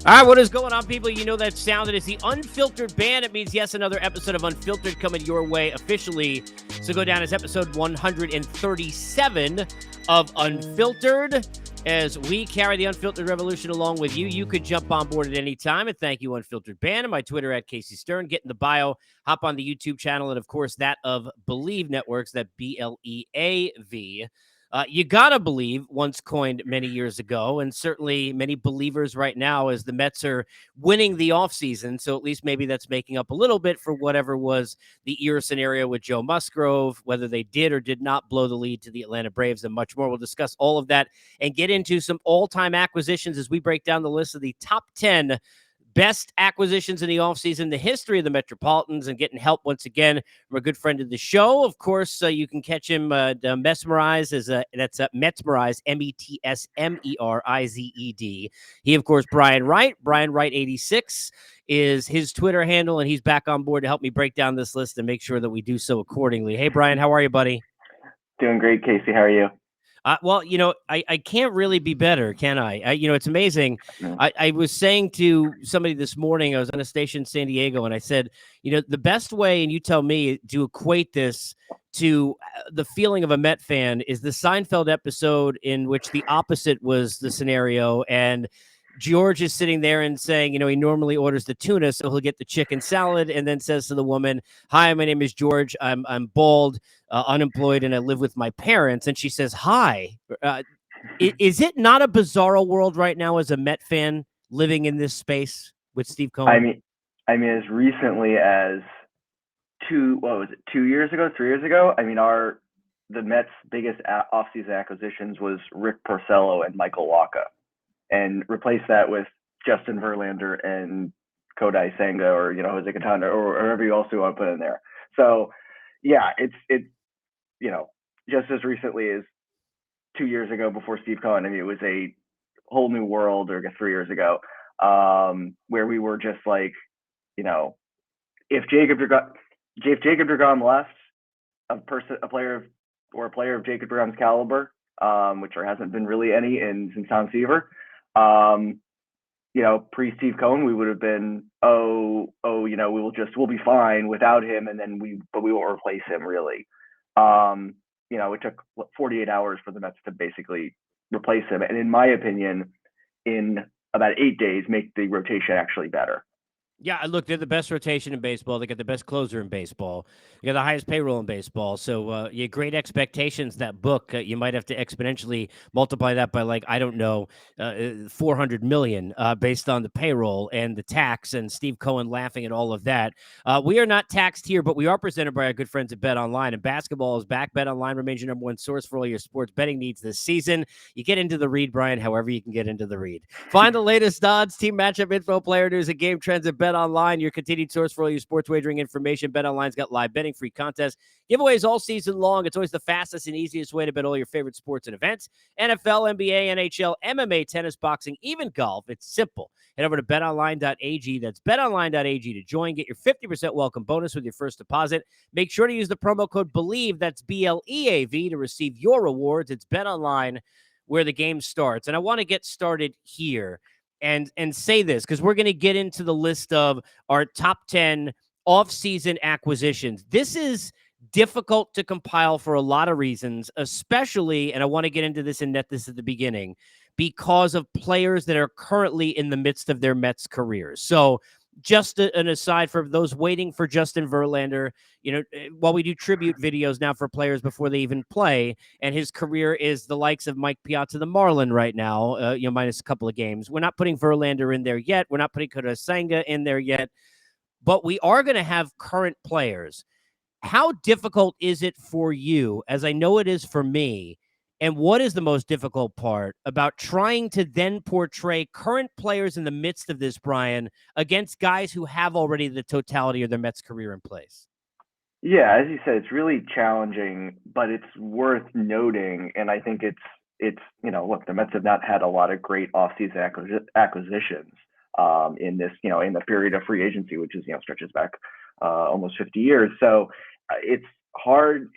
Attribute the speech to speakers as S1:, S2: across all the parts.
S1: All right, what is going on, people? You know that sound. It is the Unfiltered Band. It means, yes, another episode of Unfiltered coming your way officially. So go down as episode 137 of Unfiltered. As we carry the Unfiltered Revolution along with you, you could jump on board at any time. And thank you, Unfiltered Band, and my Twitter at Casey Stern. Get in the bio, hop on the YouTube channel, and of course, that of Believe Networks, that BLEAV. You gotta believe, once coined many years ago, and certainly many believers right now, as the Mets are winning the offseason. So at least maybe that's making up a little bit for whatever was the era scenario with Joe Musgrove, whether they did or did not blow the lead to the Atlanta Braves, and much more. We'll discuss all of that and get into some all-time acquisitions as we break down the list of the top 10 best acquisitions in the offseason, the history of the Metropolitans, and getting help once again from a good friend of the show. Of course, you can catch him mesmerized that's Metsmerized, METSMERIZED. He, of course, Brian Wright 86 is his Twitter handle, and he's back on board to help me break down this list and make sure that we do so accordingly. Hey, Brian, how are you, buddy?
S2: Doing great, Casey. How are you?
S1: Well, I can't really be better, can I? It's amazing.
S2: Mm.
S1: I was saying to somebody this morning, I was on a station in San Diego, and I said, the best way, and you tell me, to equate this to the feeling of a Met fan is the Seinfeld episode in which the opposite was the scenario. And George is sitting there and saying, he normally orders the tuna, so he'll get the chicken salad, and then says to the woman, "Hi, my name is George. I'm bald, unemployed, and I live with my parents." And she says, "Hi." Is it not a bizarro world right now as a Met fan living in this space with Steve
S2: I
S1: Cohen?
S2: mean, as recently as 2 years ago, 3 years ago. The Mets' biggest offseason acquisitions was Rick Porcello and Michael Wacha, and replace that with Justin Verlander and Kodai Senga, or Jose Quintana, or whoever you also want to put in there. So, yeah, it's just as recently as 2 years ago before Steve Cohen. It was a whole new world, or I guess 3 years ago, where we were just like, you know, if Jacob Degrom left, a player of Jacob Degrom's caliber, which there hasn't been really any since Tom Seaver, pre Steve Cohen, we would have been, we'll be fine without him, but we won't replace him really. It took 48 hours for the Mets to basically replace him, and in my opinion, in about 8 days, make the rotation actually better.
S1: Yeah, look, they're the best rotation in baseball. They got the best closer in baseball. You got the highest payroll in baseball. So, yeah, great expectations. That book, you might have to exponentially multiply that by, like, I don't know, 400 million based on the payroll and the tax, and Steve Cohen laughing at all of that. We are not taxed here, but we are presented by our good friends at Bet Online. And basketball is back. Bet Online remains your number one source for all your sports betting needs this season. You get into the read, Brian, however you can get into the read. Find the latest odds, team matchup info, player news, and game trends at Bet Online, your continued source for all your sports wagering information. Bet Online's got live betting, free contests, giveaways all season long. It's always the fastest and easiest way to bet all your favorite sports and events. NFL, NBA, NHL, MMA, tennis, boxing, even golf. It's simple. Head over to betonline.ag. That's betonline.ag to join. Get your 50% welcome bonus with your first deposit. Make sure to use the promo code BELIEVE, that's BLEAV, to receive your rewards. It's BetOnline, where the game starts. And I want to get started here and say this, because we're going to get into the list of our top 10 offseason acquisitions. This is difficult to compile for a lot of reasons, especially, and I want to get into this and net this at the beginning, because of players that are currently in the midst of their Mets careers. So just an aside for those waiting for Justin Verlander, while we do tribute videos now for players before they even play, and his career is the likes of Mike Piazza, the Marlin right now, minus a couple of games. We're not putting Verlander in there yet. We're not putting Kodai Senga in there yet, but we are going to have current players. How difficult is it for you, as I know it is for me, and what is the most difficult part about trying to then portray current players in the midst of this, Brian, against guys who have already the totality of their Mets career in place?
S2: Yeah, as you said, it's really challenging, but it's worth noting, and I think look, the Mets have not had a lot of great offseason acquisitions in this, in the period of free agency, which is, stretches back almost 50 years. So it's hard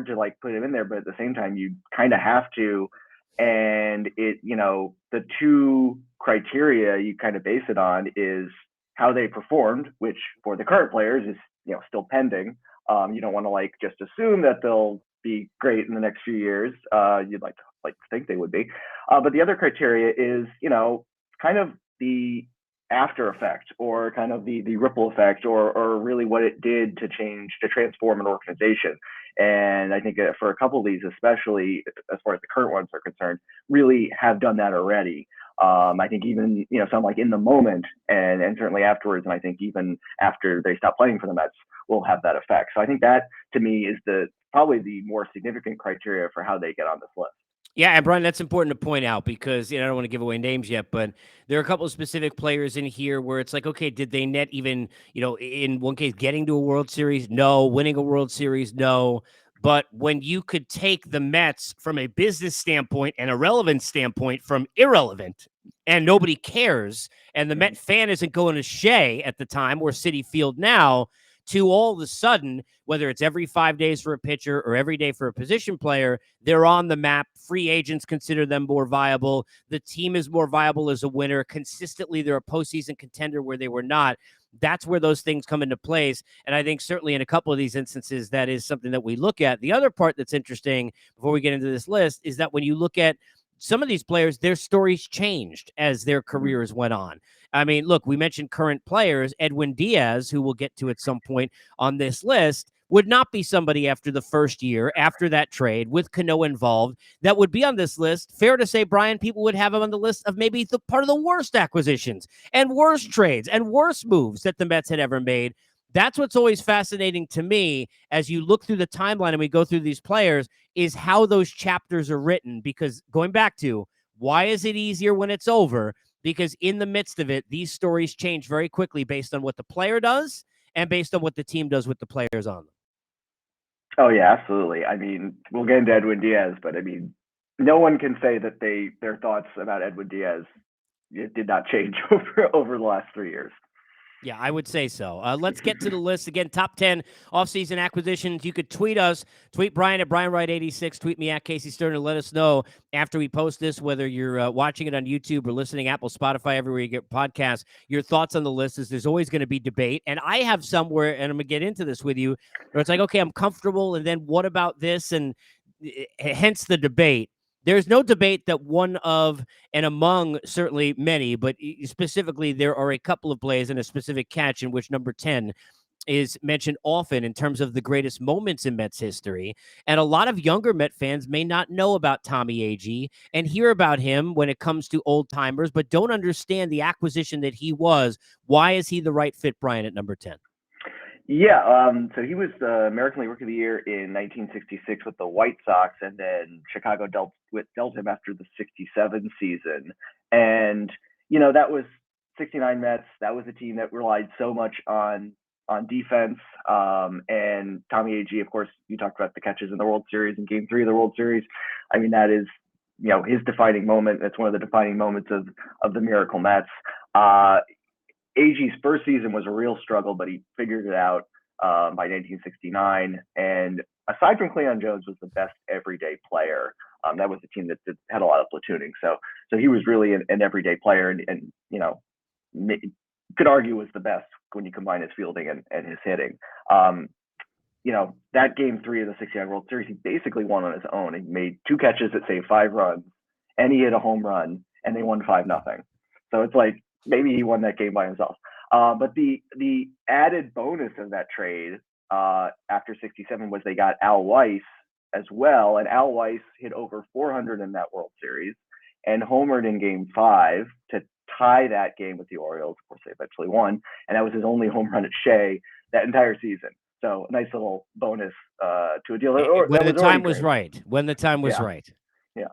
S2: to like put him in there, but at the same time, you kind of have to. And the two criteria you kind of base it on is how they performed, which for the current players is, still pending. You don't want to like just assume that they'll be great in the next few years. You'd like to think they would be. But the other criteria is, kind of the after effect, or kind of the ripple effect, or really what it did to transform an organization. And I think for a couple of these, especially as far as the current ones are concerned, really have done that already. I think even, some like in the moment and certainly afterwards. And I think even after they stop playing for the Mets will have that effect. So I think that to me is probably the more significant criteria for how they get on this list.
S1: Yeah, and Brian, that's important to point out because I don't want to give away names yet, but there are a couple of specific players in here where it's like, okay, did they net even, in one case, getting to a World Series? No. Winning a World Series? No. But when you could take the Mets from a business standpoint and a relevant standpoint from irrelevant, and nobody cares, and the Met fan isn't going to Shea at the time or Citi Field now, to all of a sudden, whether it's every 5 days for a pitcher or every day for a position player, they're on the map. Free agents consider them more viable. The team is more viable as a winner. Consistently, they're a postseason contender where they were not. That's where those things come into place. And I think certainly in a couple of these instances, that is something that we look at. The other part that's interesting before we get into this list is that when you look at some of these players, their stories changed as their careers went on. I mean, look, we mentioned current players. Edwin Diaz, who we'll get to at some point on this list, would not be somebody after the first year, after that trade with Cano involved, that would be on this list. Fair to say, Brian, people would have him on the list of maybe the part of the worst acquisitions and worst trades and worst moves that the Mets had ever made. That's what's always fascinating to me as you look through the timeline and we go through these players, is how those chapters are written. Because going back to why is it easier when it's over? Because in the midst of it, these stories change very quickly based on what the player does and based on what the team does with the players on them.
S2: Oh yeah, absolutely. I mean, we'll get into Edwin Diaz, but I mean, no one can say that their thoughts about Edwin Diaz did not change over the last 3 years.
S1: Yeah, I would say so. Let's get to the list. Again, top 10 offseason acquisitions. You could tweet us. Tweet Brian at Brian Wright 86. Tweet me at Casey Stern and let us know after we post this, whether you're watching it on YouTube or listening Apple, Spotify, everywhere you get podcasts, your thoughts on the list. Is there's always going to be debate. And I have somewhere, and I'm going to get into this with you, where it's like, okay, I'm comfortable. And then what about this? And hence the debate. There's no debate that one of and among certainly many, but specifically there are a couple of plays and a specific catch in which number 10 is mentioned often in terms of the greatest moments in Mets history. And a lot of younger Met fans may not know about Tommy Agee and hear about him when it comes to old timers, but don't understand the acquisition that he was. Why is he the right fit, Brian, at number 10?
S2: Yeah, so he was the American League Rookie of the Year in 1966 with the White Sox, and then Chicago dealt him after the 67 season. And, that was 69 Mets. That was a team that relied so much on defense. And Tommy Agee, of course, you talked about the catches in the World Series in Game 3 of the World Series. I mean, that is, his defining moment. That's one of the defining moments of the Miracle Mets. Agee's first season was a real struggle, but he figured it out by 1969. And aside from Cleon Jones, was the best everyday player. That was a team that had a lot of platooning. So he was really an everyday player, and could argue was the best when you combine his fielding and his hitting. That Game 3 of the 69 World Series, he basically won on his own. He made 2 catches that saved 5 runs, and he hit a home run, and they won 5-0. So it's like, maybe he won that game by himself. But the added bonus of that trade after 67 was they got Al Weiss as well. And Al Weiss hit over 400 in that World Series and homered in Game 5 to tie that game with the Orioles. Of course, they eventually won. And that was his only home run at Shea that entire season. So a nice little bonus to a deal.
S1: When the time was right. When the time was right.
S2: Yeah.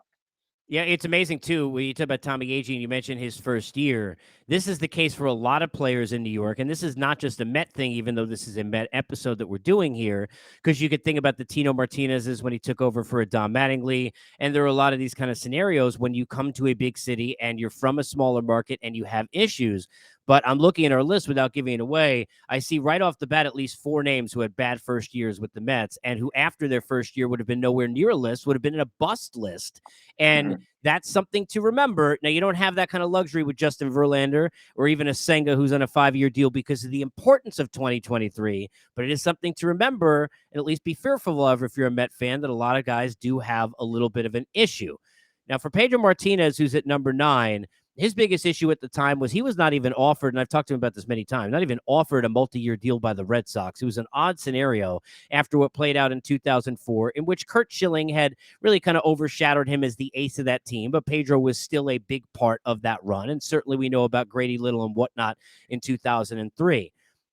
S1: Yeah, it's amazing, too, when you talk about Tommy Agee and you mentioned his first year. This is the case for a lot of players in New York, and this is not just a Met thing, even though this is a Met episode that we're doing here, because you could think about the Tino Martinez's when he took over for a Don Mattingly, and there are a lot of these kind of scenarios when you come to a big city and you're from a smaller market and you have issues. But I'm looking at our list without giving it away. I see right off the bat at least 4 names who had bad first years with the Mets and who after their first year would have been nowhere near a list, would have been in a bust list. And that's something to remember. Now, you don't have that kind of luxury with Justin Verlander or even a Senga who's on a 5-year deal because of the importance of 2023. But it is something to remember and at least be fearful of if you're a Met fan, that a lot of guys do have a little bit of an issue. Now, for Pedro Martinez, who's at number 9, his biggest issue at the time was he was not even offered, and I've talked to him about this many times, not even offered a multi-year deal by the Red Sox. It was an odd scenario after what played out in 2004, in which Curt Schilling had really kind of overshadowed him as the ace of that team, but Pedro was still a big part of that run, and certainly we know about Grady Little and whatnot in 2003.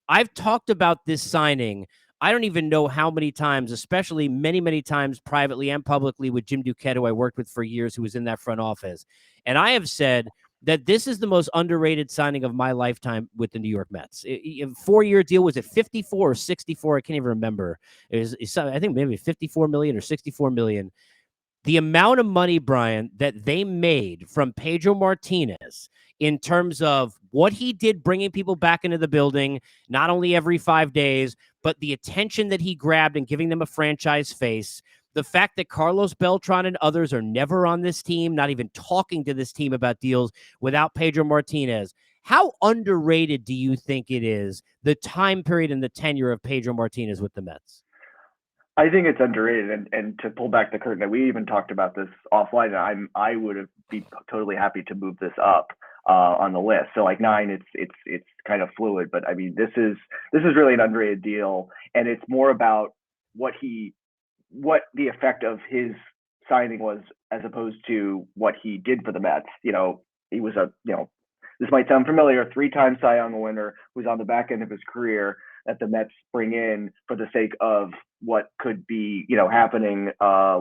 S1: I've talked about this signing I don't even know how many times, especially many, many times privately and publicly with Jim Duquette, who I worked with for years, who was in that front office. And I have said that this is the most underrated signing of my lifetime with the New York Mets. 4-year deal, was it 54 or 64? I can't even remember. I think maybe 54 million or 64 million. The amount of money, Brian, that they made from Pedro Martinez in terms of what he did bringing people back into the building, not only every 5 days, but the attention that he grabbed and giving them a franchise face, the fact that Carlos Beltran and others are never on this team, not even talking to this team about deals without Pedro Martinez. How underrated do you think it is, the time period and the tenure of Pedro Martinez with the Mets?
S2: I think it's underrated, and to pull back the curtain, we even talked about this offline. And I would have be totally happy to move this up on the list. So like 9, it's kind of fluid, but I mean this is really an underrated deal, and it's more about what the effect of his signing was as opposed to what he did for the Mets. He was this might sound familiar, 3-time Cy Young winner who's on the back end of his career that the Mets bring in for the sake of what could be, happening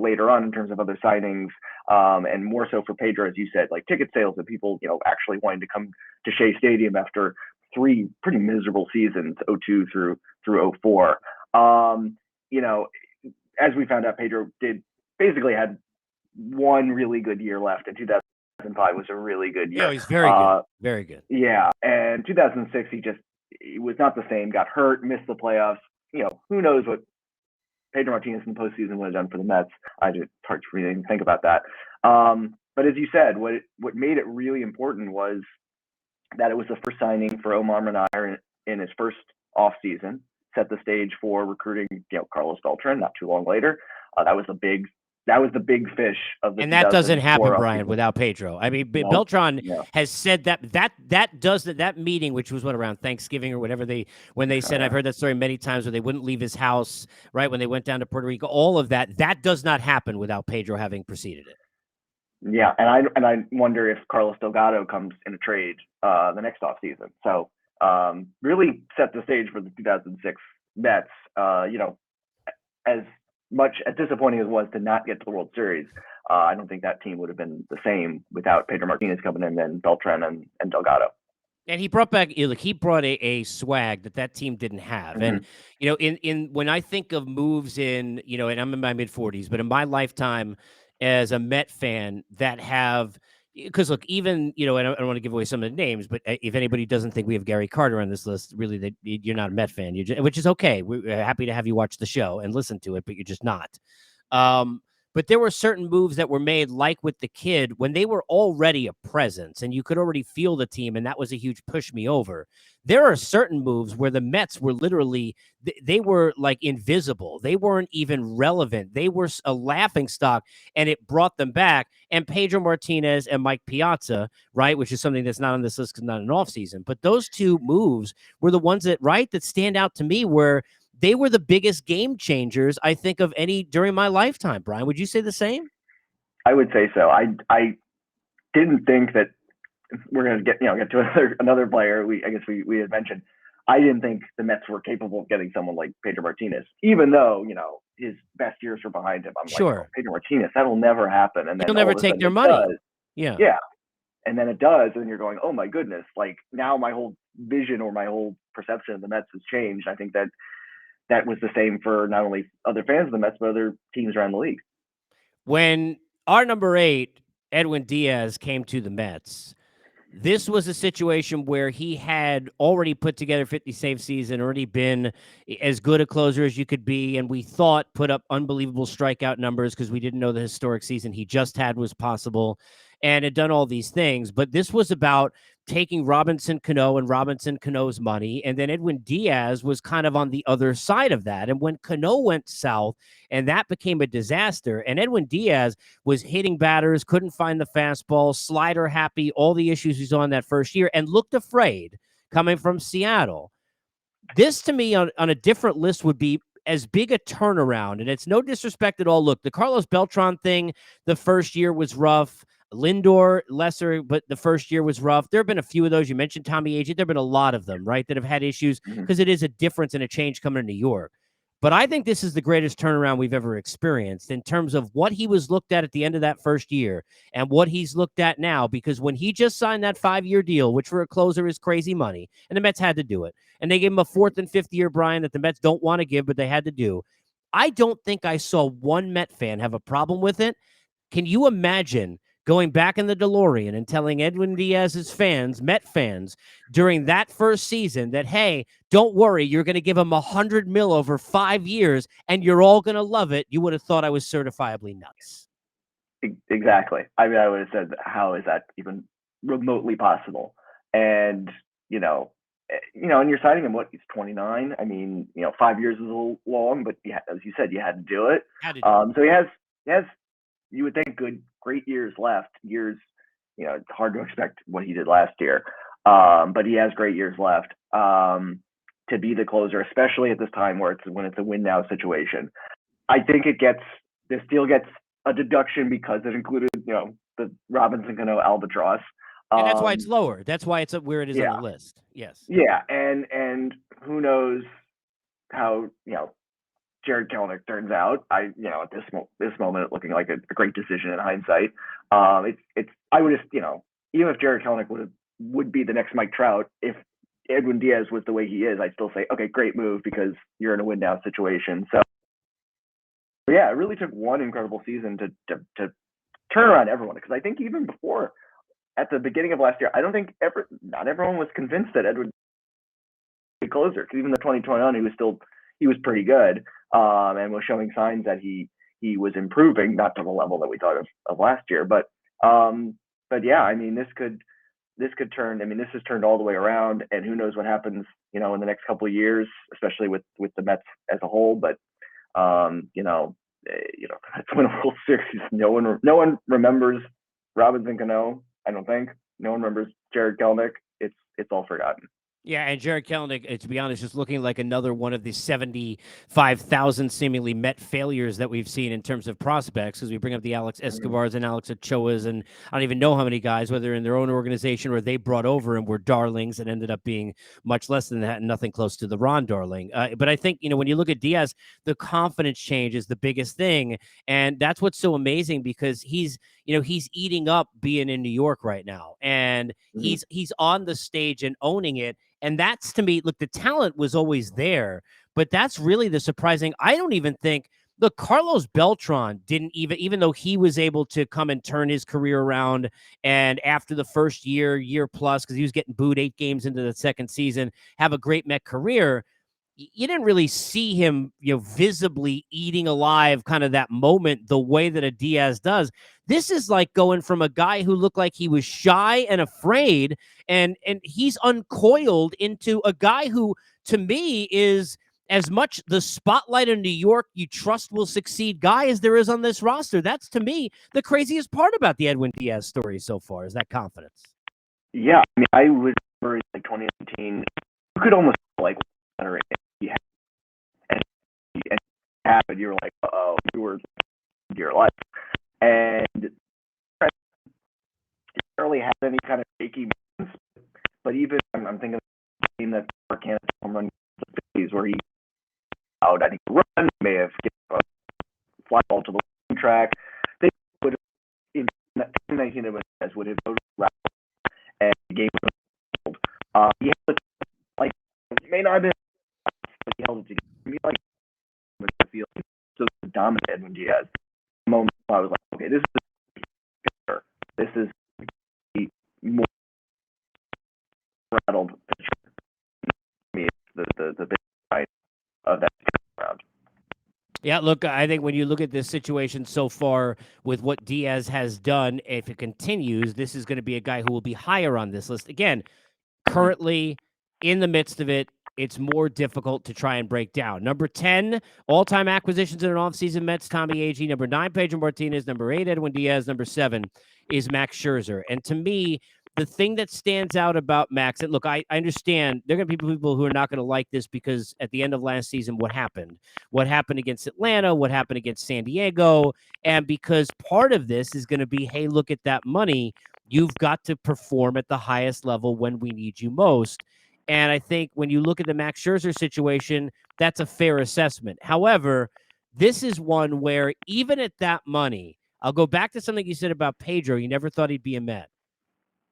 S2: later on in terms of other signings, and more so for Pedro, as you said, like ticket sales and people, actually wanting to come to Shea Stadium after 3 pretty miserable seasons, 02 through 04. As we found out, Pedro basically had one really good year left, and 2005 was a really good year.
S1: Yeah, he's very good. Very good.
S2: Yeah, and 2006, he was not the same, got hurt, missed the playoffs. Who knows what Pedro Martinez in the postseason would have done for the Mets. It's hard for me to even think about that. But as you said, what made it really important was that it was the first signing for Omar Minaya in his first offseason, set the stage for recruiting, Carlos Beltran not too long later. That was the big fish of the.
S1: And that doesn't happen, Brian, without Pedro. I mean, nope. Beltran has said that meeting, which was around Thanksgiving or whatever when they said, I've heard that story many times, where they wouldn't leave his house, right? When they went down to Puerto Rico, all of that does not happen without Pedro having preceded it.
S2: Yeah. And I wonder if Carlos Delgado comes in a trade the next offseason. So really set the stage for the 2006 Mets, as much as disappointing as it was to not get to the World Series. I don't think that team would have been the same without Pedro Martinez coming in and Beltran and Delgado.
S1: And he brought back, he brought a swag that team didn't have. Mm-hmm. And, in when I think of moves in, and I'm in my mid-40s, but in my lifetime as a Met fan that have, because look, even, I don't want to give away some of the names, but if anybody doesn't think we have Gary Carter on this list, really, you're not a Met fan, which is okay. We're happy to have you watch the show and listen to it, but you're just not. But there were certain moves that were made, like with the kid, when they were already a presence and you could already feel the team, and that was a huge push me over. There are certain moves where the Mets were literally, they were like invisible. They weren't even relevant. They were a laughingstock, and it brought them back. And Pedro Martinez and Mike Piazza, right, which is something that's not on this list because not an offseason, but those 2 moves were the ones that stand out to me, where they were the biggest game changers, I think, of any during my lifetime. Brian, would you say the same?
S2: I would say so. I didn't think that we're going to get to another player. I guess we had mentioned. I didn't think the Mets were capable of getting someone like Pedro Martinez, even though his best years are behind him. I'm like, Pedro Martinez, that'll never happen, and then
S1: he'll never take their money. Yeah.
S2: And then it does, and you're going, oh my goodness! Like now, my whole vision or my whole perception of the Mets has changed. I think that was the same for not only other fans of the Mets, but other teams around the league.
S1: When our number 8, Edwin Diaz, came to the Mets, This was a situation where he had already put together 50 save season, already been as good a closer as you could be, and we thought put up unbelievable strikeout numbers because we didn't know the historic season he just had was possible, and had done all these things. But this was about taking Robinson Cano and Robinson Cano's money, and then Edwin Diaz was kind of on the other side of that. And when Cano went south, and that became a disaster, and Edwin Diaz was hitting batters, couldn't find the fastball, slider happy, all the issues he's on that first year, and looked afraid coming from Seattle. This to me on a different list would be as big a turnaround, and it's no disrespect at all. Look, the Carlos Beltran thing, the first year was rough. Lindor, lesser, but the first year was rough. There have been a few of those. You mentioned Tommy Agee. There have been a lot of them, right, that have had issues because it is a difference and a change coming to New York. But I think this is the greatest turnaround we've ever experienced in terms of what he was looked at the end of that first year and what he's looked at now. Because when he just signed that 5-year deal, which for a closer is crazy money, and the Mets had to do it, and they gave him a 4th and 5th year, Brian, that the Mets don't want to give, but they had to do. I don't think I saw one Met fan have a problem with it. Can you imagine going back in the DeLorean and telling Edwin Diaz's fans, Met fans, during that first season that, hey, don't worry, you're going to give him $100 million over 5 years and you're all going to love it? You would have thought I was certifiably nuts.
S2: Exactly. I mean, I would have said, how is that even remotely possible? And, and you're citing him, he's 29. I mean, 5 years is a little long, but as you said, you had to do it. So he has, you would think, great years left. It's hard to expect what he did last year. But he has great years left to be the closer, especially at this time when it's a win now situation. I think this deal gets a deduction because it included, the Robinson Cano albatross.
S1: And that's why it's lower. That's why it's where it is on the list. Yes.
S2: Yeah. And who knows how, Jared Kelenic turns out. At this moment, looking like a great decision in hindsight. I would just, even if Jared Kelenic would be the next Mike Trout, if Edwin Diaz was the way he is, I'd still say, okay, great move because you're in a win now situation. So yeah, it really took one incredible season to turn around everyone. Because I think even before, at the beginning of last year, I don't think not everyone was convinced that Edwin would be closer. Because even the 2021, he was pretty good. And was showing signs that he was improving, not to the level that we thought of last year. But yeah, I mean, this could turn. I mean, this has turned all the way around, and who knows what happens, in the next couple of years, especially with the Mets as a whole. But that's win a World Series. No one remembers Robinson Cano. I don't think. No one remembers Jared Kelenic. It's all forgotten.
S1: Yeah, and Jared Kelenic, to be honest, is looking like another one of the 75,000 seemingly Met failures that we've seen in terms of prospects, because we bring up the Alex Escobars and Alex Ochoas, and I don't even know how many guys, whether in their own organization or they brought over and were darlings and ended up being much less than that and nothing close to the Ron Darling. But I think, when you look at Diaz, the confidence change is the biggest thing, and that's what's so amazing because he's eating up being in New York right now, and he's on the stage and owning it. And that's, to me, look, the talent was always there, but that's really the surprising. I don't even think, look, Carlos Beltran didn't even though he was able to come and turn his career around, and after the first year plus, because he was getting booed 8 games into the second season, have a great Met career. You didn't really see him, visibly eating alive kind of that moment the way that a Diaz does. This is like going from a guy who looked like he was shy and afraid, and he's uncoiled into a guy who, to me, is as much the spotlight in New York you trust will succeed guy as there is on this roster. That's, to me, the craziest part about the Edwin Diaz story so far, is that confidence.
S2: Yeah, I mean, I was remember like 2019, you could almost like and happened, you were like, oh, you were your life. And didn't really have any kind of shaky moments. But even I'm thinking of the team that Kansas home run phase where he out, I think run may have given a fly ball to the track. They would have in 2019 would have route and the game was he held it like it may not have been, but he held it together. Like the field, so dominant Edwin Diaz. The moment I was like, okay, this is more rattled pitcher. Me, the big fight of that round.
S1: Yeah, look, I think when you look at this situation so far with what Diaz has done, if it continues, this is going to be a guy who will be higher on this list. Again, currently in the midst of it, it's more difficult to try and break down. Number 10, all-time acquisitions in an offseason, Mets, Tommy Agee. Number 9, Pedro Martinez. Number 8, Edwin Diaz. Number 7 is Max Scherzer. And to me, the thing that stands out about Max, and look, I understand there are going to be people who are not going to like this because at the end of last season, what happened? What happened against Atlanta? What happened against San Diego? And because part of this is going to be, hey, look at that money. You've got to perform at the highest level when we need you most. And I think when you look at the Max Scherzer situation, that's a fair assessment. However, this is one where even at that money, I'll go back to something you said about Pedro. You never thought he'd be a Met.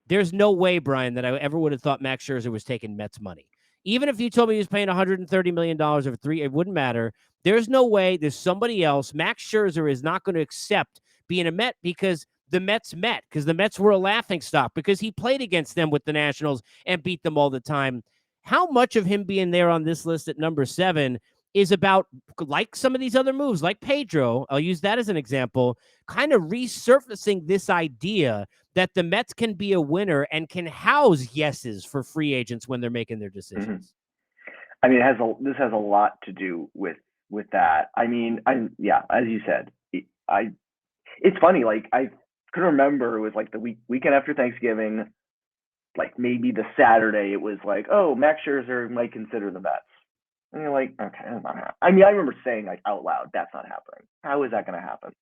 S1: There's no way, Brian, that I ever would have thought Max Scherzer was taking Mets money. Even if you told me he was paying $130 million over 3, it wouldn't matter. There's no way there's somebody else. Max Scherzer is not going to accept being a Met because the Mets met, because the Mets were a laughingstock, because he played against them with the Nationals and beat them all the time. How much of him being there on this list at number 7 is about, like some of these other moves, like Pedro, I'll use that as an example, kind of resurfacing this idea that the Mets can be a winner and can house yeses for free agents when they're making their decisions.
S2: I mean, this has a lot to do with that. I mean, as you said, it's funny. Like I could remember it was like the weekend after Thanksgiving, like maybe the Saturday. It was like, oh, Max Scherzer might consider the Mets, and you're like, okay, that's not happening. I mean, I remember saying like out loud, that's not happening. How is that going to happen?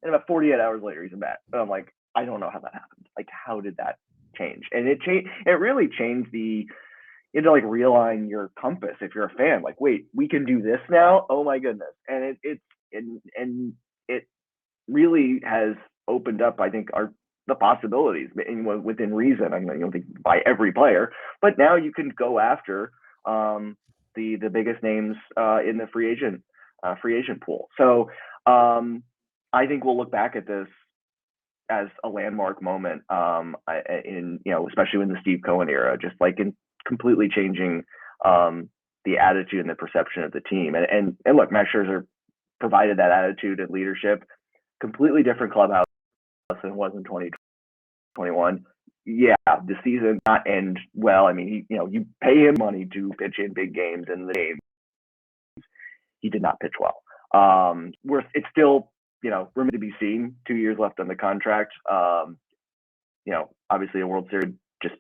S2: And about 48 hours later, he's a Met. And I'm like, I don't know how that happened. Like, how did that change? And it really changed you had to like realign your compass if you're a fan. Like, wait, we can do this now? Oh my goodness! And it really has opened up, I think, the possibilities within reason. I mean, you don't think by every player, but now you can go after the biggest names in the free agent pool. So I think we'll look back at this as a landmark moment especially in the Steve Cohen era, just like in completely changing the attitude and the perception of the team. And look, Max Scherzer provided that attitude and leadership. Completely different clubhouse than it was in 2021. Yeah, the season did not end well. I mean, you pay him money to pitch in big games, and the games he did not pitch well. It's still remains to be seen. 2 years left on the contract. Obviously a World Series just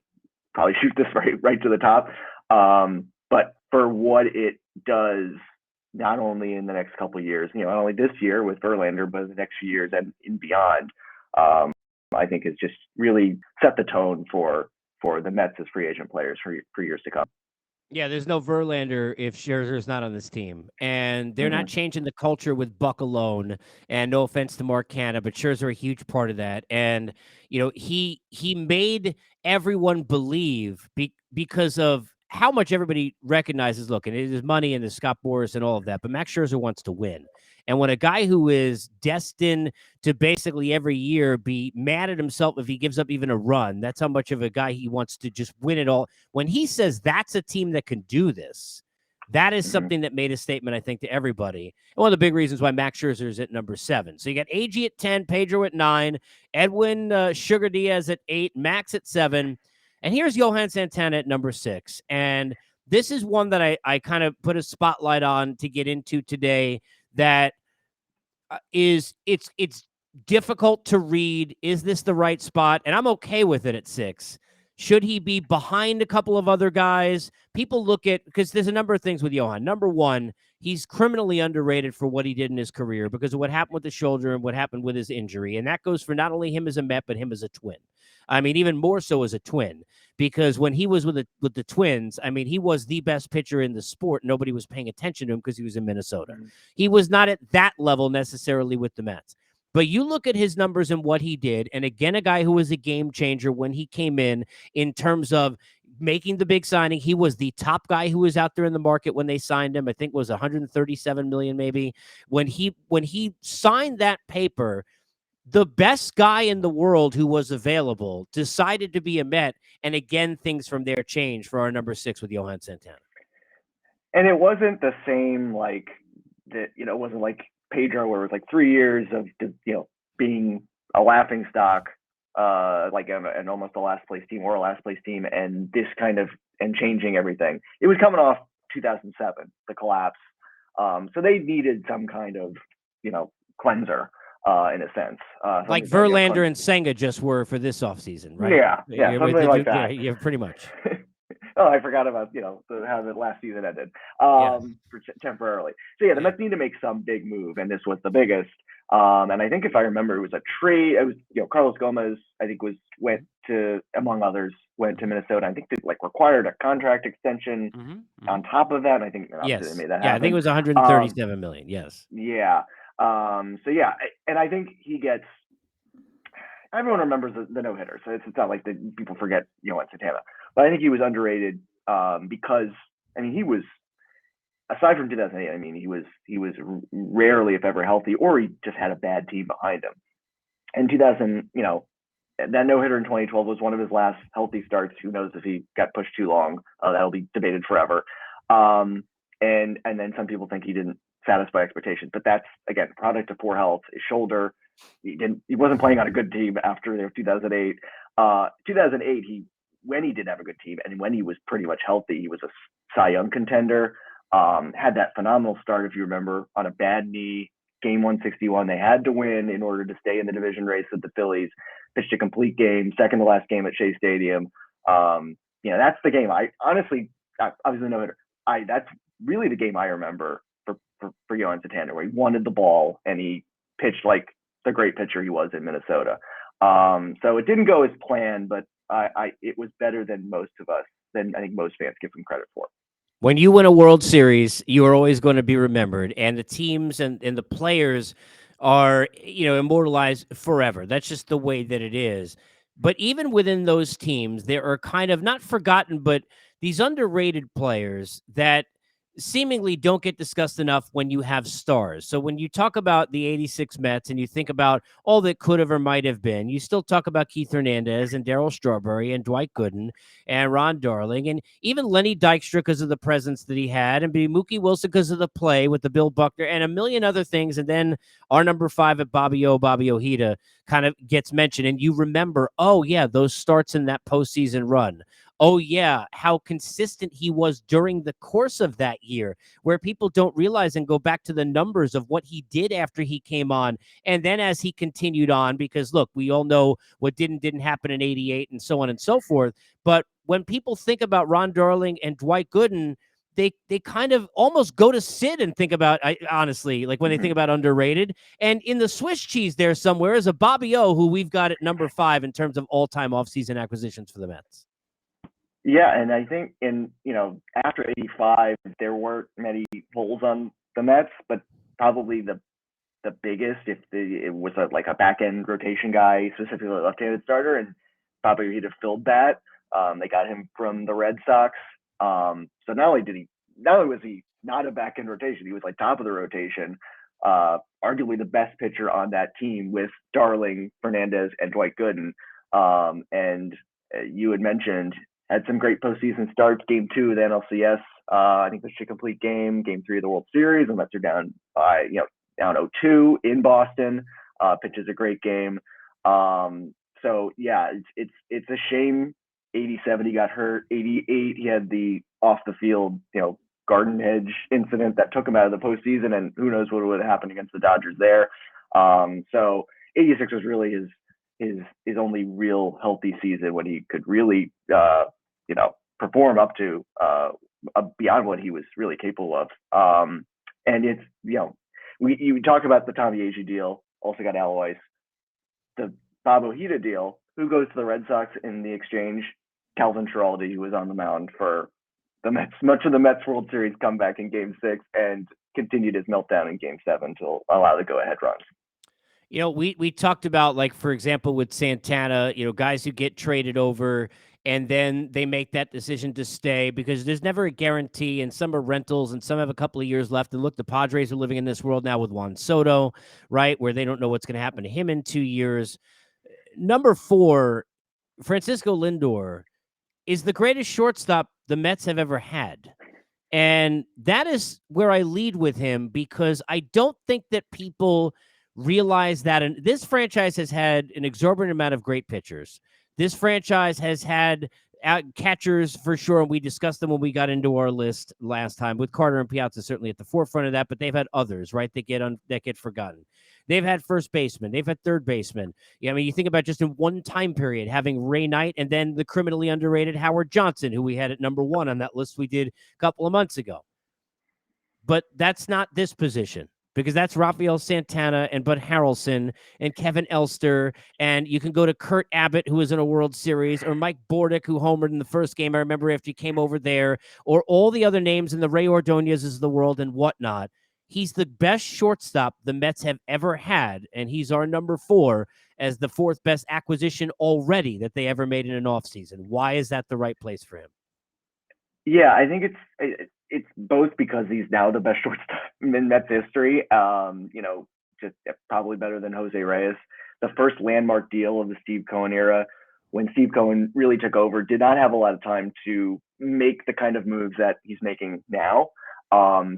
S2: probably shoot this right to the top. But for what it does, not only in the next couple of years, not only this year with Verlander, but the next few years and beyond, I think it's just really set the tone for the Mets as free agent players for years to come.
S1: Yeah, there's no Verlander if Scherzer's not on this team. And they're not changing the culture with Buck alone. And no offense to Mark Canha, but Scherzer a huge part of that. And, he made everyone believe because of how much everybody recognizes, look, and it is money and the Scott Boras and all of that, but Max Scherzer wants to win. And when a guy who is destined to basically every year be mad at himself if he gives up even a run, that's how much of a guy he wants to just win it all. When he says that's a team that can do this, that is something that made a statement, I think, to everybody. And one of the big reasons why Max Scherzer is at number 7. So you got Agee at 10, Pedro at 9, Edwin Sugar Diaz at 8, Max at 7. And here's Johan Santana at number 6. And this is one that I kind of put a spotlight on to get into today. That it's difficult to read. Is this the right spot? And I'm okay with it at 6. Should he be behind a couple of other guys? People look at, because there's a number of things with Johan. Number one, he's criminally underrated for what he did in his career because of what happened with the shoulder and what happened with his injury. And that goes for not only him as a Met, but him as a Twin. I mean, even more so as a Twin, because when he was with the Twins, I mean, he was the best pitcher in the sport. Nobody was paying attention to him because he was in Minnesota. He was not at that level necessarily with the Mets. But you look at his numbers and what he did, and again, a guy who was a game changer when he came in terms of making the big signing. He was the top guy who was out there in the market when they signed him. I think it was $137 million maybe. When he signed that paper, the best guy in the world who was available decided to be a Met, and again, things from there changed for our number 6 with Johan Santana.
S2: And it wasn't the same like that. It wasn't like Pedro, where it was like 3 years of being a laughing stock, like an almost a last place team or a last place team, and this kind of and changing everything. It was coming off 2007, the collapse. So they needed some kind of cleanser, in a sense.
S1: Like Verlander and Senga just were for this offseason, right?
S2: Yeah, something like that.
S1: Yeah, pretty much.
S2: Oh, I forgot about how the last season ended temporarily. So yeah, the Mets need to make some big move, and this was the biggest. And I think if I remember, it was a trade. It was Carlos Gomez. I think went to, among others, went to Minnesota. I think they required a contract extension on top of that. And I think
S1: they
S2: made that happen.
S1: I think it was 137 million. Yes.
S2: Yeah. So yeah, and I think he gets. Everyone remembers the no hitter, so it's not like people forget Santana. But I think he was underrated because he was, aside from 2008, he was rarely, if ever, healthy, or he just had a bad team behind him. And 2000, that no hitter in 2012 was one of his last healthy starts. Who knows if he got pushed too long? That'll be debated forever. And then some people think he didn't satisfy expectations, but that's again product of poor health. His shoulder. He wasn't playing on a good team after 2008. 2008, when he did have a good team and when he was pretty much healthy, he was a Cy Young contender. Had that phenomenal start, if you remember, on a bad knee, game 161. They had to win in order to stay in the division race with the Phillies. Pitched a complete game, second to last game at Shea Stadium. That's the game. I honestly, I was a no-hitter. That's really the game I remember for Johan Santana, where he wanted the ball and he pitched like the great pitcher he was in Minnesota. So it didn't go as planned, but it was better than I think most fans give him credit for.
S1: When you win a World Series, you are always going to be remembered, and the teams and the players are, immortalized forever. That's just the way that it is. But even within those teams, there are kind of not forgotten, but these underrated players that seemingly don't get discussed enough when you have stars. So when you talk about the 86 Mets and you think about all that could have or might have been, you still talk about Keith Hernandez and Darryl Strawberry and Dwight Gooden and Ron Darling and even Lenny Dykstra because of the presence that he had, and Mookie Wilson because of the play with the Bill Buckner and a million other things. And then our number 5 at Bobby Ojeda kind of gets mentioned. And you remember, oh yeah, those starts in that postseason run. Oh, yeah, how consistent he was during the course of that year, where people don't realize and go back to the numbers of what he did after he came on. And then as he continued on, because, look, we all know what didn't happen in 88 and so on and so forth. But when people think about Ron Darling and Dwight Gooden, they kind of almost go to Sid and think about, honestly, like when they think about underrated. And in the Swiss cheese there somewhere is a Bobby O, who we've got at number 5 in terms of all-time offseason acquisitions for the Mets.
S2: Yeah, and I think after 85, there weren't many holes on the Mets, but probably the biggest, it was a back end rotation guy, specifically a left-handed starter, and probably he'd have filled that. They got him from the Red Sox. So not only was he not a back end rotation, he was top of the rotation. Arguably the best pitcher on that team with Darling, Fernandez, and Dwight Gooden. And you had mentioned had some great postseason starts. Game 2 of the NLCS, I think this should complete game. Game 3 of the World Series, and Mets are down by down 0-2 in Boston. Pitches a great game. So yeah, it's a shame. 87 he got hurt. 88 he had the off the field garden hedge incident that took him out of the postseason, and who knows what would have happened against the Dodgers there. So 86 was really his only real healthy season when he could really perform up to beyond what he was really capable of. And it's you talk about the Tommy Agee deal, also got Alois, the Bob Ojeda deal. Who goes to the Red Sox in the exchange? Calvin Schiraldi, who was on the mound for the Mets, much of the Mets World Series comeback in Game 6, and continued his meltdown in Game 7 to allow the go-ahead runs.
S1: We talked about, for example, with Santana, guys who get traded over and then they make that decision to stay because there's never a guarantee, and some are rentals, and some have a couple of years left. And look, the Padres are living in this world now with Juan Soto, right, where they don't know what's going to happen to him in 2 years. Number 4, Francisco Lindor is the greatest shortstop the Mets have ever had. And that is where I lead with him because I don't think that people realize that. And this franchise has had an exorbitant amount of great pitchers. This franchise has had catchers for sure, and we discussed them when we got into our list last time. With Carter and Piazza certainly at the forefront of that, but they've had others, right? That get forgotten. They've had first baseman. They've had third baseman. Yeah, I mean, you think about just in one time period having Ray Knight and then the criminally underrated Howard Johnson, who we had at number 1 on that list we did a couple of months ago. But that's not this position because that's Rafael Santana and Bud Harrelson and Kevin Elster. And you can go to Kurt Abbott, who was in a World Series, or Mike Bordick, who homered in the first game. I remember after he came over there, or all the other names in the Ray Ordonez's of the world and whatnot. He's the best shortstop the Mets have ever had, and he's our number 4 as the 4th best acquisition already that they ever made in an offseason. Why is that the right place for him?
S2: Yeah, I think it's both because he's now the best shortstop in Mets history. Just probably better than Jose Reyes. The first landmark deal of the Steve Cohen era, when Steve Cohen really took over, did not have a lot of time to make the kind of moves that he's making now.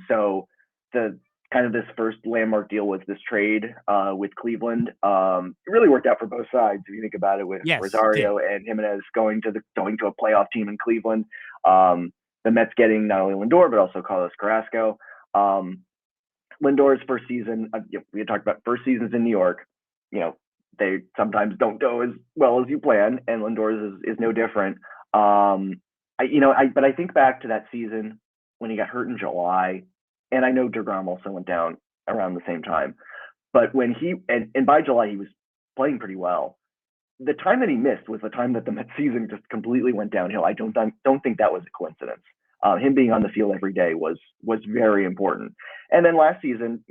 S2: So the kind of this first landmark deal was this trade with Cleveland. It really worked out for both sides if you think about it, with Rosario and Jimenez going to a playoff team in Cleveland. The Mets getting not only Lindor but also Carlos Carrasco. Lindor's first season, we had talked about first seasons in New York. They sometimes don't go as well as you plan, and Lindor's is no different. But I think back to that season when he got hurt in July. And I know DeGrom also went down around the same time. But when and by July, he was playing pretty well. The time that he missed was the time that the Mets season just completely went downhill. I don't think that was a coincidence. Him being on the field every day was very important. And then last season,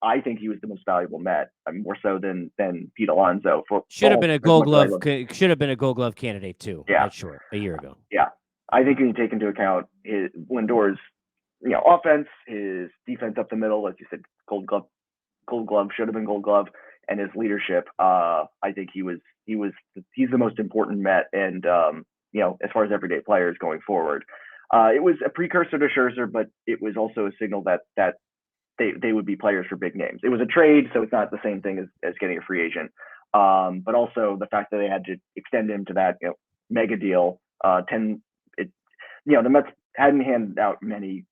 S2: I think he was the most valuable Met, more so than Pete Alonso.
S1: Should have been a Gold Glove candidate too.
S2: Yeah,
S1: that's short a year ago.
S2: Yeah, I think when you take into account Lindor's offense, his defense up the middle, like you said, Gold Glove should have been Gold Glove, and his leadership. I think he's the most important Met, and as far as everyday players going forward, it was a precursor to Scherzer, but it was also a signal that they would be players for big names. It was a trade, so it's not the same thing as getting a free agent. But also the fact that they had to extend him to that mega deal, the Mets hadn't handed out many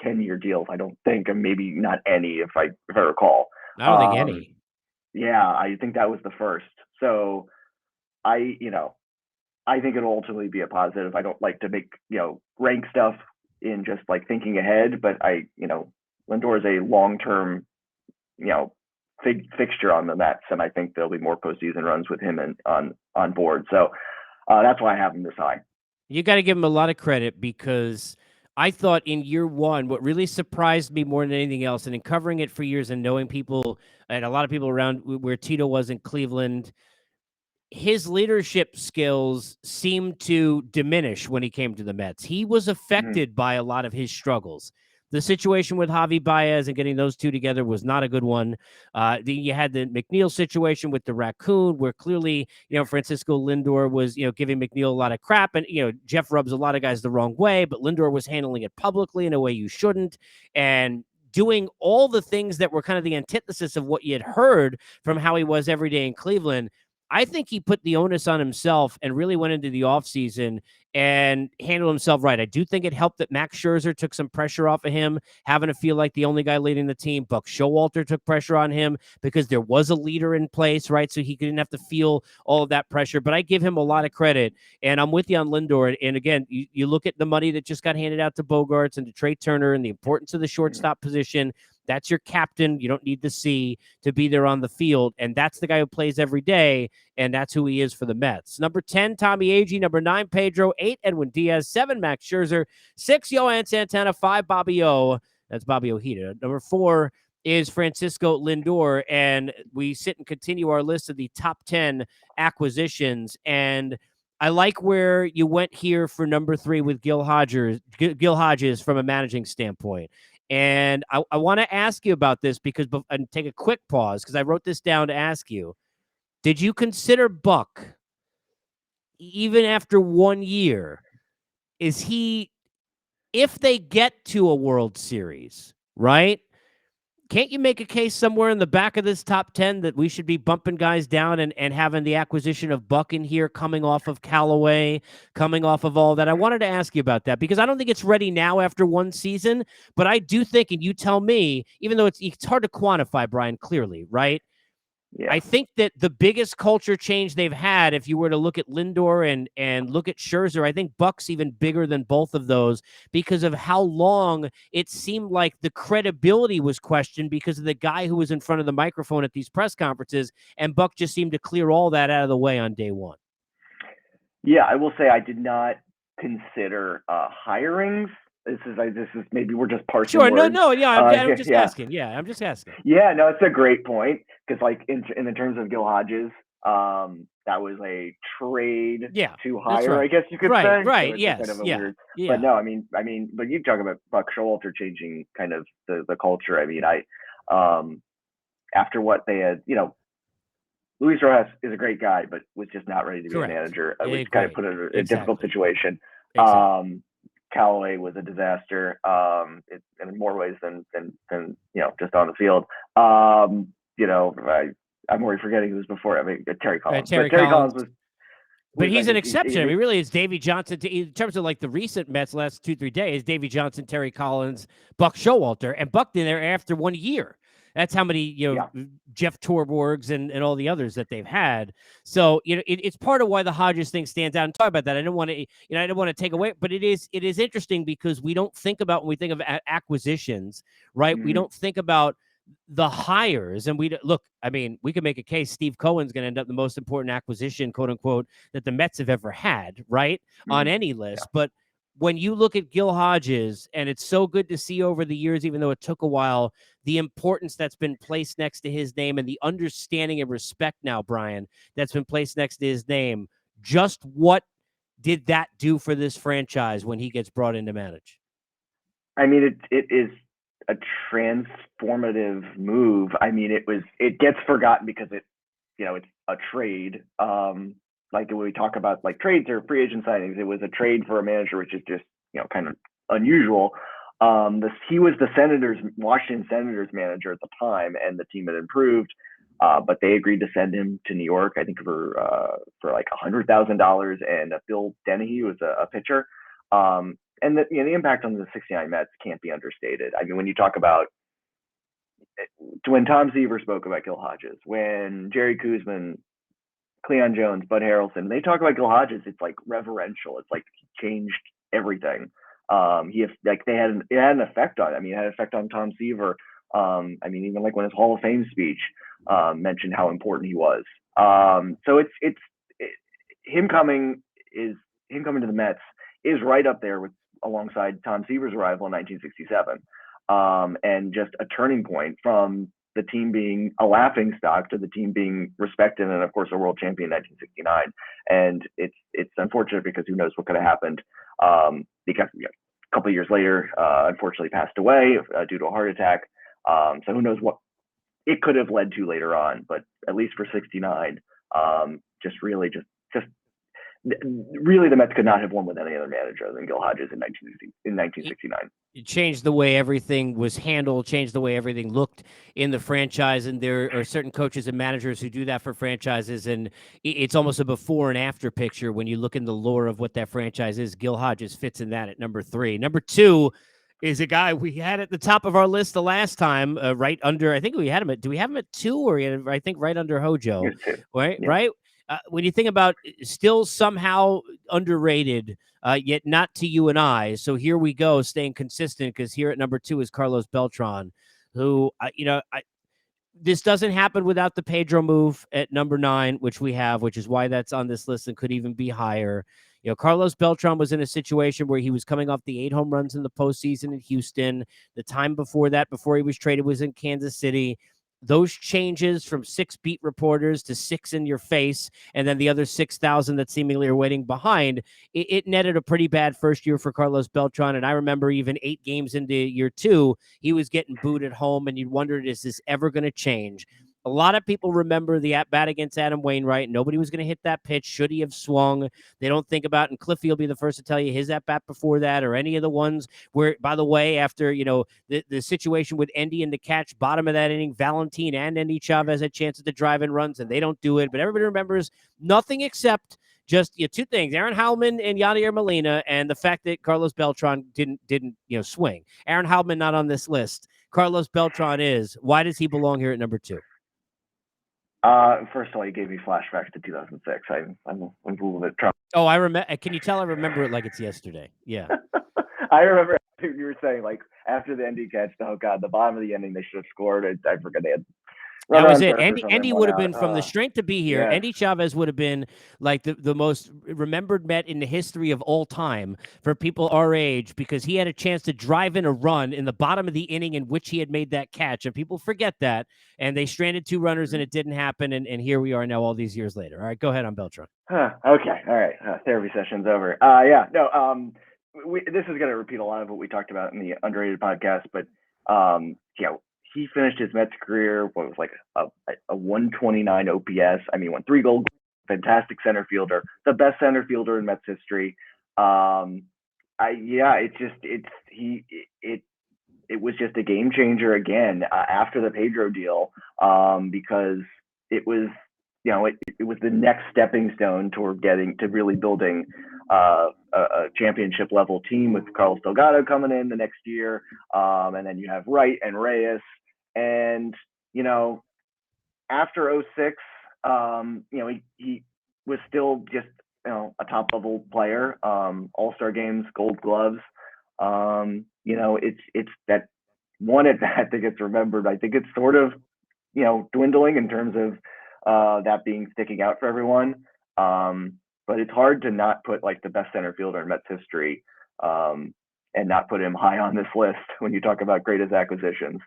S2: 10-year deals, I don't think, and maybe not any, if I recall.
S1: I don't think any.
S2: Yeah, I think that was the first. So I think it'll ultimately be a positive. I don't like to make, rank stuff in just like thinking ahead, but Lindor is a long-term, fixture on the Mets, and I think there'll be more postseason runs with him on board. So that's why I have him this high.
S1: You got to give him a lot of credit because I thought in year 1, what really surprised me more than anything else, and in covering it for years and knowing people and a lot of people around where Tito was in Cleveland, his leadership skills seemed to diminish when he came to the Mets. He was affected by a lot of his struggles. The situation with Javi Baez and getting those two together was not a good one. You had the McNeil situation with the raccoon, where clearly, Francisco Lindor was, giving McNeil a lot of crap. And, Jeff rubs a lot of guys the wrong way, but Lindor was handling it publicly in a way you shouldn't. And doing all the things that were kind of the antithesis of what you had heard from how he was every day in Cleveland. I think he put the onus on himself and really went into the offseason and handled himself right. I do think it helped that Max Scherzer took some pressure off of him, having to feel like the only guy leading the team. Buck Showalter took pressure on him because there was a leader in place, right? So he didn't have to feel all of that pressure. But I give him a lot of credit, and I'm with you on Lindor. And again, you look at the money that just got handed out to Bogarts and to Trey Turner and the importance of the shortstop position. That's your captain. You don't need the C to be there on the field. And that's the guy who plays every day. And that's who he is for the Mets. Number 10, Tommy Agee. Number 9, Pedro. 8, Edwin Diaz. 7, Max Scherzer. 6, Yohan Santana. 5, Bobby O. That's Bobby Ojeda. Number 4 is Francisco Lindor. And we sit and continue our list of the top 10 acquisitions. And I like where you went here for number 3 with Gil Hodges from a managing standpoint. And I want to ask you about this and take a quick pause because I wrote this down to ask you. Did you consider Buck, even after 1 year, if they get to a World Series, right? Can't you make a case somewhere in the back of this top 10 that we should be bumping guys down and having the acquisition of Buck in here, coming off of Callaway, coming off of all that? I wanted to ask you about that because I don't think it's ready now after 1 season, but I do think, and you tell me, even though it's hard to quantify, Brian, clearly, right?
S2: Yeah.
S1: I think that the biggest culture change they've had, if you were to look at Lindor and look at Scherzer, I think Buck's even bigger than both of those because of how long it seemed like the credibility was questioned because of the guy who was in front of the microphone at these press conferences, and Buck just seemed to clear all that out of the way on day 1.
S2: Yeah, I will say I did not consider hirings. This is maybe we're just parsing
S1: Sure,
S2: words.
S1: yeah, I'm just asking. Yeah, I'm just asking.
S2: Yeah, no, it's a great point because, like, in the terms of Gil Hodges, that was a trade to hire,
S1: right.
S2: I guess you could
S1: say.
S2: Right,
S1: so yes,
S2: kind of a
S1: yeah,
S2: weird.
S1: yeah.
S2: But no, I mean, but you talk about Buck Showalter changing kind of the culture. I mean, after what they had, Luis Rojas is a great guy, but was just not ready to be a manager, which kind of put it in a difficult situation. Exactly. Callaway was a disaster in more ways than just on the field. I'm already forgetting who was before. I mean, Terry Collins.
S1: Terry Collins was. But he's an exception. I mean, really, it's Davey Johnson. In terms of like the recent Mets last 2-3 days, Davey Johnson, Terry Collins, Buck Showalter, and Buck in there after 1 year. That's how many, Jeff Torborgs and all the others that they've had. So, it's part of why the Hodges thing stands out. And talk about that. I don't want to take away, but it is interesting because we don't think about when we think of acquisitions, right? Mm-hmm. We don't think about the hires, and we could make a case Steve Cohen's going to end up the most important acquisition, quote unquote, that the Mets have ever had, right? Mm-hmm. On any list. Yeah. But when you look at Gil Hodges, and it's so good to see over the years, even though it took a while, the importance that's been placed next to his name and the understanding and respect now, Brian, that's been placed next to his name. Just what did that do for this franchise when he gets brought in to manage?
S2: I mean, it is a transformative move. I mean, it gets forgotten because it's a trade. Like when we talk about like trades or free agent signings, it was a trade for a manager, which is just, kind of unusual. He was the Washington Senators manager at the time, and the team had improved, but they agreed to send him to New York, I think for like $100,000, and Bill Dennehy was a pitcher. And the impact on the 69 Mets can't be understated. I mean, when you talk about when Tom Seaver spoke about Gil Hodges, when Jerry Koosman, Cleon Jones, Bud Harrelson, they talk about Gil Hodges, it's like reverential. It's like he changed everything. It had an effect on. I mean, it had an effect on Tom Seaver. I mean, even like when his Hall of Fame speech mentioned how important he was. So him coming to the Mets is right up there alongside Tom Seaver's arrival in 1967, and just a turning point from the team being a laughingstock to the team being respected, and of course a world champion in 1969. And it's unfortunate because who knows what could have happened. Because a couple of years later, unfortunately passed away due to a heart attack. So who knows what it could have led to later on. But at least for 69, really the Mets could not have won with any other manager than Gil Hodges in 1969.
S1: It changed the way everything was handled, changed the way everything looked in the franchise. And there are certain coaches and managers who do that for franchises. And it's almost a before and after picture when you look in the lore of what that franchise is. Gil Hodges fits in that at number 3. Number 2 is a guy we had at the top of our list the last time, right under, I think we had him at, do we have him at 2 or I think right under Hojo, right? Yeah. Right. When you think about still somehow underrated, yet not to you and I. So here we go, staying consistent, because here at number 2 is Carlos Beltran, who, this doesn't happen without the Pedro move at number 9, which we have, which is why that's on this list and could even be higher. Carlos Beltran was in a situation where he was coming off the 8 home runs in the postseason in Houston. The time before that, before he was traded, was in Kansas City. those changes from 6 beat reporters to 6 in your face, and then the other 6,000 that seemingly are waiting behind, it netted a pretty bad first year for Carlos Beltran. And I remember even 8 games into year 2, he was getting booed at home, and you wondered, is this ever going to change? A lot of people remember the at-bat against Adam Wainwright. Nobody was going to hit that pitch. Should he have swung? They don't think about, and Cliffy will be the first to tell you his at-bat before that, or any of the ones where, by the way, after, the situation with Endy and the catch, bottom of that inning, Valentin and Endy Chavez had chances to drive in runs, and they don't do it. But everybody remembers nothing except just 2 things: Aaron Heilman and Yadier Molina, and the fact that Carlos Beltran didn't swing. Aaron Heilman not on this list. Carlos Beltran is. Why does he belong here at number 2?
S2: First of all, you gave me flashbacks to 2006. I'm a little bit troubled.
S1: Oh, I remember. Can you tell I remember it like it's yesterday? Yeah.
S2: I remember you were saying, like, after the Endy catch, oh God, the bottom of the inning, they should have scored. I forget they had.
S1: That was it. Endy would have been, from the strength to be here,
S2: yeah.
S1: Endy Chavez would have been like the most remembered Met in the history of all time for people our age, because he had a chance to drive in a run in the bottom of the inning in which he had made that catch. And people forget that. And they stranded 2 runners and it didn't happen. And here we are now all these years later. All right, go ahead on Beltran.
S2: Okay. All right. Therapy session's over. This is going to repeat a lot of what we talked about in the Underrated podcast, but he finished his Mets career, what was like a 129 OPS. I mean, won 3 gold, fantastic center fielder, the best center fielder in Mets history. It was just a game changer again after the Pedro deal, because it was, it was the next stepping stone toward getting to really building a championship level team with Carlos Delgado coming in the next year. And then you have Wright and Reyes. And, after 06, he was still just, a top level player, all-star games, gold gloves. It's that one at bat that gets remembered. I think it's sort of, dwindling in terms of that being sticking out for everyone. But it's hard to not put like the best center fielder in Mets history, and not put him high on this list when you talk about greatest acquisitions.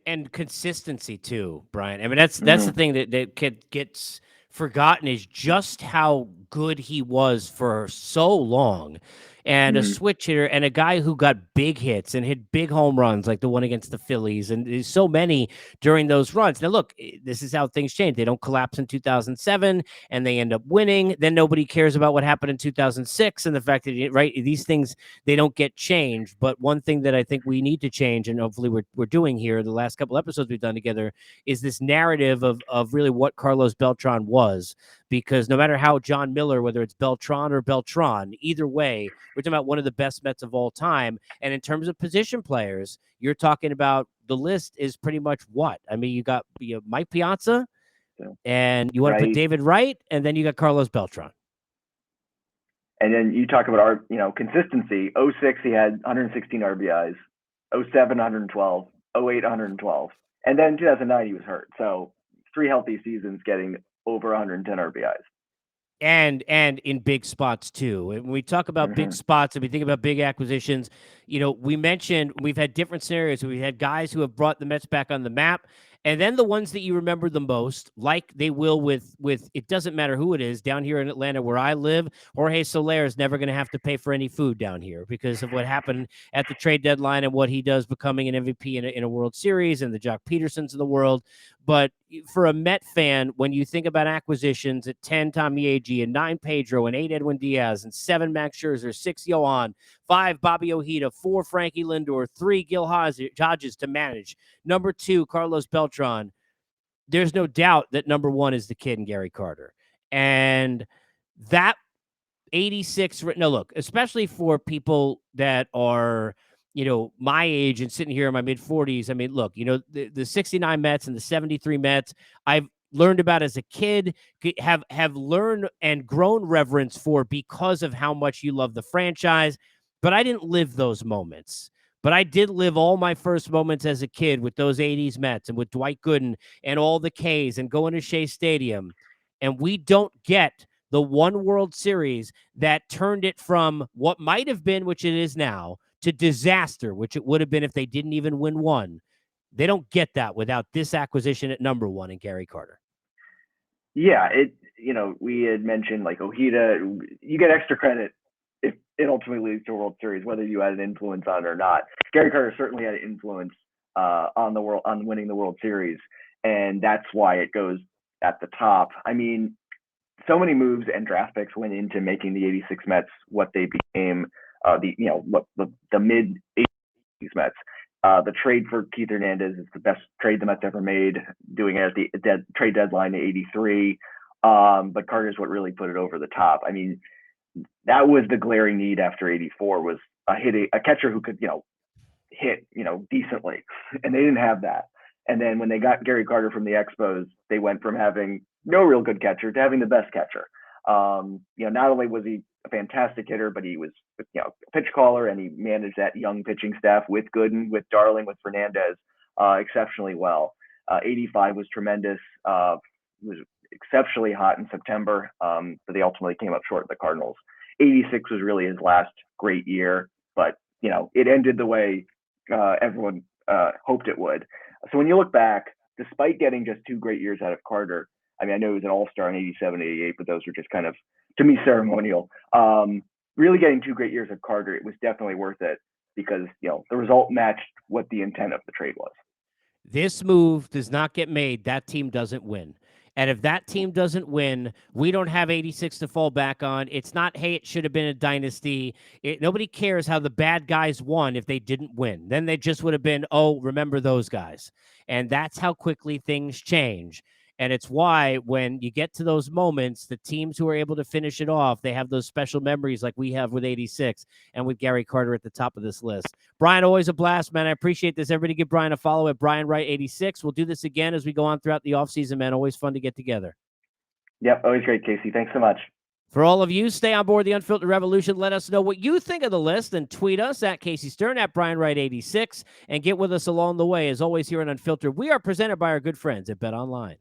S1: And consistency too, Brian. I mean, that's the thing that gets forgotten, is just how good he was for so long. And a switch hitter, and a guy who got big hits and hit big home runs, like the one against the Phillies, and there's so many during those runs. Now, look, this is how things change. They don't collapse in 2007, and they end up winning. Then nobody cares about what happened in 2006, and the fact that, right, these things, they don't get changed. But one thing that I think we need to change, and hopefully we're doing here, the last couple episodes we've done together, is this narrative of really what Carlos Beltran was. Because no matter how John Miller, whether it's Beltran or Beltran, either way, we're talking about one of the best Mets of all time. And in terms of position players, you're talking about, the list is pretty much what? I mean, you got Mike Piazza, and you want to put David Wright, and then you got Carlos Beltran.
S2: And then you talk about our, consistency. 06, he had 116 RBIs. 07, 112. 08, 112. And then 2009, he was hurt. So 3 healthy seasons getting over 110 RBIs.
S1: And in big spots too. When we talk about big spots and we think about big acquisitions, we mentioned we've had different scenarios. We've had guys who have brought the Mets back on the map. And then the ones that you remember the most, like they will with it doesn't matter who it is, down here in Atlanta where I live, Jorge Soler is never going to have to pay for any food down here because of what happened at the trade deadline and what he does becoming an MVP in a World Series, and the Jock Petersons of the world. But for a Met fan, when you think about acquisitions at 10 Tommy Agee and 9 Pedro and 8 Edwin Diaz and 7 Max Scherzer, 6 Johan, 5 Bobby Ojeda, 4 Frankie Lindor, 3 Gil Hodges to manage, number 2 Carlos Beltran, there's no doubt that number 1 is the kid in Gary Carter. And that 86, no, look, especially for people that are, my age and sitting here in my mid-40s, I mean, look, the 69 Mets and the 73 Mets, I've learned about as a kid, have learned and grown reverence for because of how much you love the franchise. But I didn't live those moments. But I did live all my first moments as a kid with those 80s Mets and with Dwight Gooden and all the Ks and going to Shea Stadium. And we don't get the one World Series that turned it from what might have been, which it is now, to disaster, which it would have been if they didn't even win one. They don't get that without this acquisition at number 1 in Gary Carter.
S2: Yeah, we had mentioned like Ojeda, you get extra credit if it ultimately leads to a World Series, whether you had an influence on it or not. Gary Carter certainly had an influence on winning the World Series, and that's why it goes at the top. I mean, so many moves and draft picks went into making the '86 Mets what they became. The mid '80s Mets. The trade for Keith Hernandez is the best trade the Mets ever made, doing it at the trade deadline in '83. But Carter's what really put it over the top. I mean, that was the glaring need after '84 was a catcher who could, hit, decently. And they didn't have that. And then when they got Gary Carter from the Expos, they went from having no real good catcher to having the best catcher. Not only was he a fantastic hitter, but he was, a pitch caller, and he managed that young pitching staff with Gooden, with Darling, with Fernandez exceptionally well. '85 was tremendous. Was exceptionally hot in September, but they ultimately came up short of the Cardinals. '86 was really his last great year, but it ended the way everyone hoped it would. So when you look back, despite getting just 2 great years out of Carter, I mean, I know he was an all-star in '87, '88, but those were just kind of, to me, ceremonial. Really getting 2 great years of Carter, it was definitely worth it because, the result matched what the intent of the trade was.
S1: This move does not get made, that team doesn't win. And if that team doesn't win, we don't have '86 to fall back on. It's not, hey, it should have been a dynasty. Nobody cares how the bad guys won if they didn't win. Then they just would have been, oh, remember those guys. And that's how quickly things change. And it's why when you get to those moments, the teams who are able to finish it off, they have those special memories like we have with '86 and with Gary Carter at the top of this list. Brian, always a blast, man. I appreciate this. Everybody give Brian a follow at Brian Wright 86. We'll do this again as we go on throughout the offseason, man. Always fun to get together.
S2: Yep, always great, Casey. Thanks so much.
S1: For all of you, stay on board the Unfiltered Revolution. Let us know what you think of the list and tweet us at Casey Stern, at Brian Wright 86, and get with us along the way. As always, here on Unfiltered, we are presented by our good friends at Bet Online.